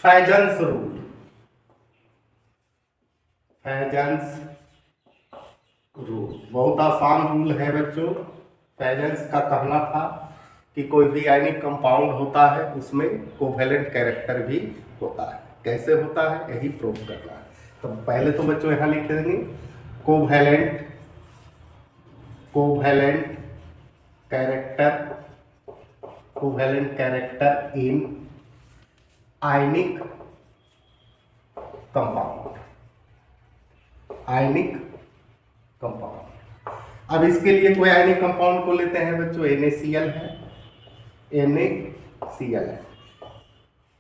फैजन्स rule, फैजन्स rule बहुत आसान rule है बच्चों। फैजन्स का कहना था कि कोई भी आयनिक कंपाउंड होता है उसमें कोवेलेंट कैरेक्टर भी होता है। कैसे होता है यही प्रूव करना है। तो पहले तो बच्चों यहाँ लिख देंगे covalent, covalent character, covalent character in ionic compound, ionic compound. अब इसके लिए कोई आयनिक कंपाउंड को लेते हैं बच्चों, NaCl है, NaCl है।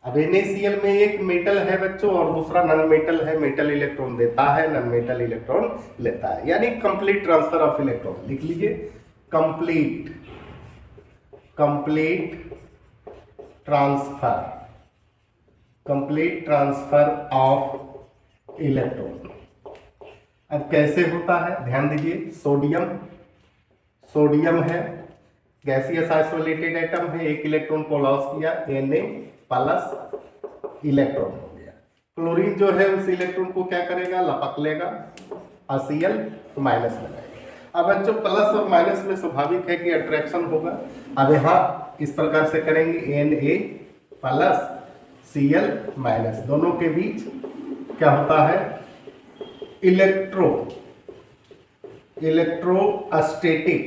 अब NaCl में एक मेटल है बच्चों और दूसरा नॉन मेटल है। मेटल इलेक्ट्रॉन देता है, नॉन मेटल इलेक्ट्रॉन लेता है, यानी कंप्लीट ट्रांसफर ऑफ इलेक्ट्रॉन। लिख लीजिए complete, complete transfer, complete transfer of electron. अब कैसे होता है ध्यान दीजिए। सोडियम, सोडियम है गैसियस आइसोलेटेड एटम है, एक इलेक्ट्रॉन को लॉस किया, Na प्लस इलेक्ट्रॉन हो गया। क्लोरीन जो है उस इलेक्ट्रॉन को क्या करेगा, लपक लेगा और Cl माइनस लगाएगा। अब बच्चों प्लस और माइनस में स्वाभाविक है कि अट्रैक्शन होगा। अब यहाँ इस प्रकार से करेंगे Na प्लस Cl माइनस, दोनों के बीच क्या होता है, electrostatic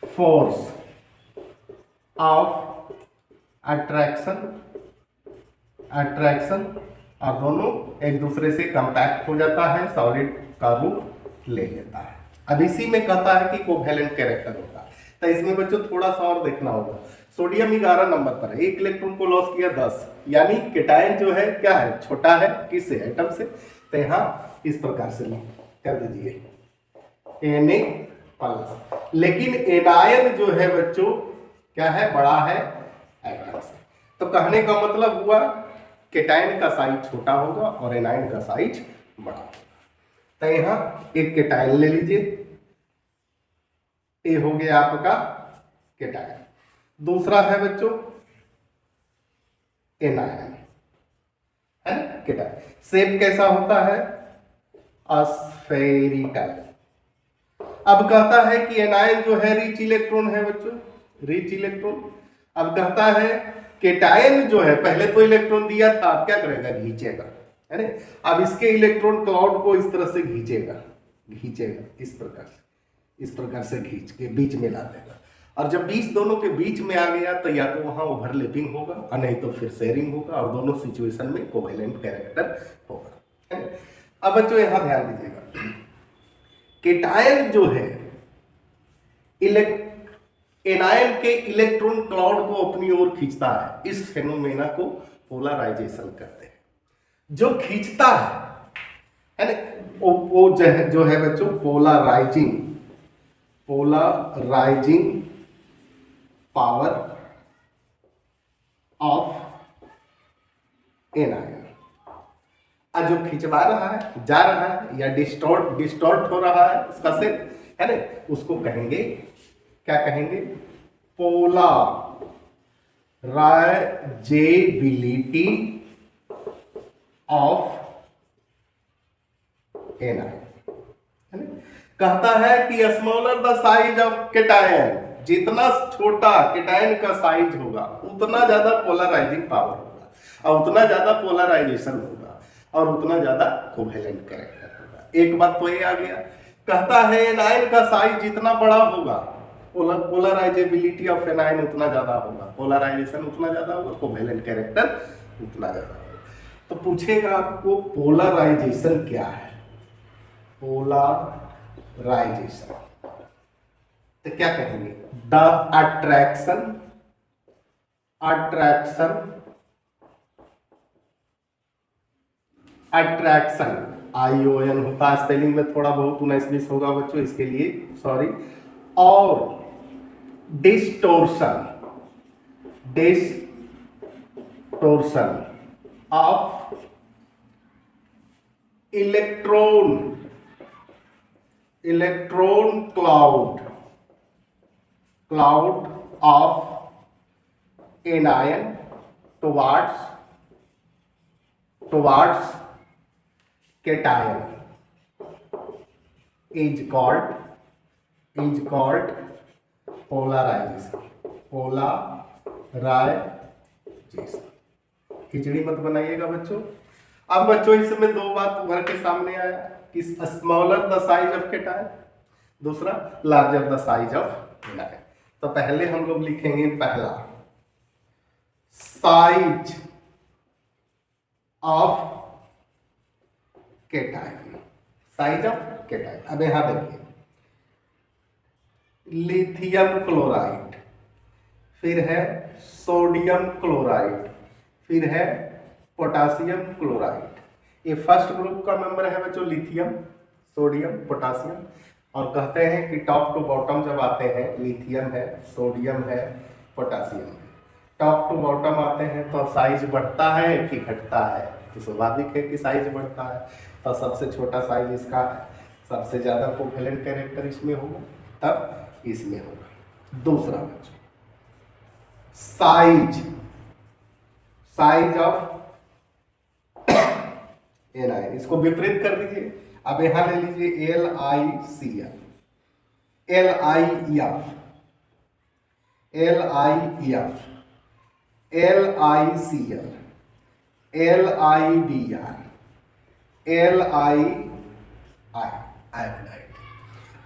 force of attraction, attraction, और दोनों एक दूसरे से कंपैक्ट हो जाता है, सॉलिड का रूप ले लेता है। अब इसी में कहता है कि कोवेलेंट कैरेक्टर होता है। तो इसमें बच्चों थोड़ा सा और देखना होगा। सोडियम 11 नंबर पर है, एक इलेक्ट्रॉन को लॉस किया 10, यानी केटायन जो है क्या है, छोटा है किससे, एटम से। तो यहाँ इस प्रकार से कर दीजिए Na प्लस, लेकिन एनायन जो है बच्चों क्या है, बड़ा है एटम से। तो कहने का मतलब हुआ केटायन का साइज छोटा होगा और एनायन का साइज बड़ा होगा। तो यहाँ एक केटायन ले लीजिए, ये हो गया आपका केटायन। दूसरा है बच्चों एनायन, है ना, केटायन। शेप कैसा होता है, स्फेरिकल। अब कहता है कि एनायन जो है रिच इलेक्ट्रॉन है बच्चों, रिच इलेक्ट्रॉन। अब कहता है केटायन जो है पहले तो इलेक्ट्रॉन दिया था, अब क्या करेगा, घींचेगा, है ना। अब इसके इलेक्ट्रॉन क्लाउड को इस तरह से घींचेगा, घींचेगा इस प्रकार से, इस प्रकार से घींच के बीच में ला देगा। और जब बीच दोनों के बीच में आ गया तो या तो वहां ओवरलैपिंग होगा और नहीं तो फिर शेयरिंग होगा, और दोनों सिचुएशन में कोवेलेंट कैरेक्टर होगा। अब बच्चों यहां ध्यान दीजिएगा, केटायन जो है एनायन के इलेक्ट्रॉन क्लाउड को अपनी ओर खींचता है। इस फेनोमेना को पोलराइजेशन कहते हैं। जो खींचता है ना, वो जो है बच्चों polarising, polarising power of anion. जो खिंचवा रहा है, जा रहा है या डिस्टॉर्ट हो रहा है उसका से, है ना, उसको कहेंगे, क्या कहेंगे, पोलराइजेबिलिटी ऑफ एनायन। कहता है कि smaller the size of cation, जितना छोटा केटायन का साइज होगा उतना ज्यादा पोलराइजिंग पावर होगा और उतना ज्यादा पोलराइजेशन होगा और उतना ज्यादा कोवेलेंट कैरेक्टर होगा। एक बात तो ये आ गया। कहता है एनायन का साइज जितना बड़ा होगा पोलराइजेबिलिटी ऑफ एनायन उतना ज्यादा होगा, पोलराइजेशन उतना ज्यादा होगा, कोवेलेंट कैरेक्टर उतना ज्यादा होगा। तो पूछेगा आपको पोलराइजेशन क्या है, पोलराइजेशन तो क्या कहेंगे, the attraction, attraction, attraction ION होता है। स्पेलिंग में थोड़ा बहुत 19-20 होगा बच्चों, इसके लिए सॉरी। और distortion, distortion of electron, electron cloud, cloud of anion towards towards cation is called polarization. खिचड़ी मत बनाइएगा बच्चों। अब बच्चों इसमें दो बात उभर के सामने आया कि smaller the size of cation, दूसरा larger the size of anion. तो पहले हम लोग लिखेंगे पहला size of cation, size of cation. अब यहां देखिए लिथियम क्लोराइड, फिर है सोडियम क्लोराइड, फिर है पोटासियम क्लोराइड। ये फर्स्ट ग्रुप का मेंबर है बच्चों लिथियम, सोडियम, पोटासियम। और कहते हैं कि टॉप टू बॉटम जब आते हैं लिथियम है, सोडियम है, पोटासियम है, टॉप टू बॉटम आते हैं तो साइज बढ़ता है कि घटता है? तो स्वाभाविक है कि साइज बढ़ता है। तो सबसे छोटा साइज इसका है, सबसे ज्यादा कोवेलेंट कैरेक्टर इसमें होगा, तब इसमें होगा। दूसरा बच्चों साइज ऑफ एनायन, इसको विपरीत कर दीजिए। अब यहां ले लीजिए LiCl, LiEf, LiEf, LiCl, LiBr, Li iodide.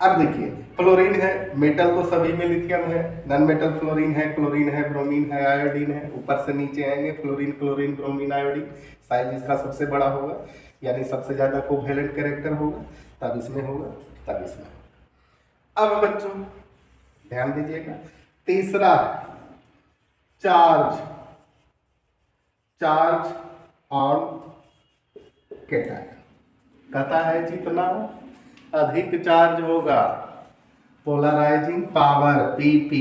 अब देखिए फ्लोरीन है, मेटल तो सभी में लिथियम है, नॉन मेटल फ्लोरीन है, क्लोरीन है, ब्रोमीन है, आयोडीन है। ऊपर से नीचे आएंगे fluorine, chlorine, bromine, iodine. Size इसका सबसे बड़ा होगा, यानी सबसे ज्यादा कोवेलेंट कैरेक्टर होगा, तब इसमें होगा, तब इसमें होगा। अब बच्चों ध्यान दीजिएगा, तीसरा चार्ज ऑन केटायन। कहता है जितना अधिक चार्ज होगा पोलराइजिंग पावर PP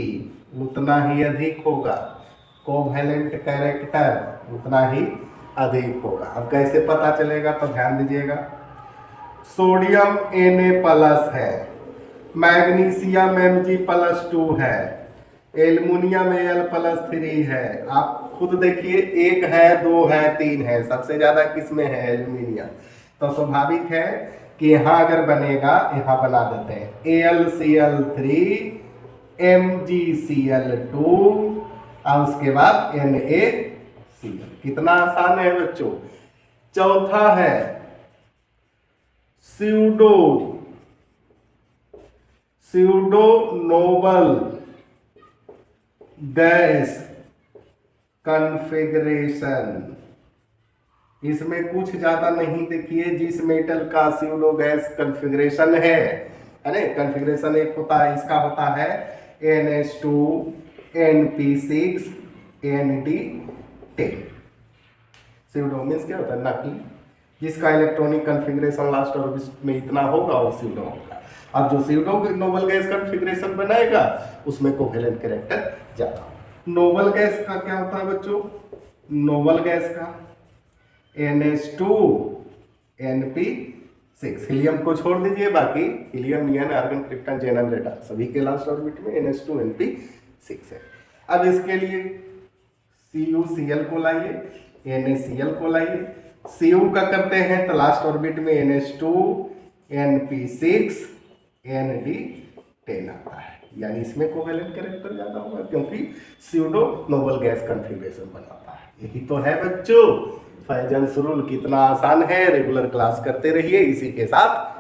उतना ही अधिक होगा, कोवेलेंट कैरेक्टर उतना ही अधिक होगा। अब कैसे पता चलेगा तो ध्यान दीजिएगा, सोडियम Na+ है, मैग्नीशियम Mg+2 है, एल्युमिनियम Al+3 है। आप खुद देखिए, एक है, दो है, तीन है, सबसे ज्यादा किसमें है? एल्युमिनियम। तो स्वाभाविक है कि यहां अगर बनेगा, यहां बना देते हैं AlCl3 MgCl2 और उसके बाद NaCl। कितना आसान है बच्चों। चौथा है स्यूडो नोबल गैस कॉन्फ़िगरेशन। इसमें कुछ ज्यादा नहीं, देखिए जिस मेटल का स्यूडो गैस कॉन्फ़िगरेशन है ना, कॉन्फ़िगरेशन एक होता है, इसका होता है NH2 NP6 ND10। Pseudo means क्या होता है? नकली। जिसका इलेक्ट्रॉनिक कॉन्फ़िगरेशन लास्ट ऑर्बिट में इतना होगा वो स्यूडो होगा। अब जो स्यूडो नोबल गैस कॉन्फ़िगरेशन बनाएगा उसमें कोवेलेंट कैरेक्टर ज्यादा। नोबल गैस का क्या होता है बच्चों? नोबल गैस का NH2 NP6। हीलियम को छोड़ दीजिए, बाकी हीलियम, नियन, आर्गन, क्रिप्टन, जेनन, रेडन सभी के लास्ट ऑर्बिट में NH2 NP6 है। अब इसके लिए CuCl को लाइए, NaCl को लाइए। Cu का करते हैं तो लास्ट ऑर्बिट में NH2 NP6 ND10 आता है, यानी इसमें कोवेलेंट कैरेक्टर ज्यादा होगा क्योंकि स्यूडो नोबल गैस कॉन्फ़िगरेशन बनाता है। यही तो है बच्चों फैजन्स रूल। कितना आसान है, रेगुलर क्लास करते रहिए। इसी के साथ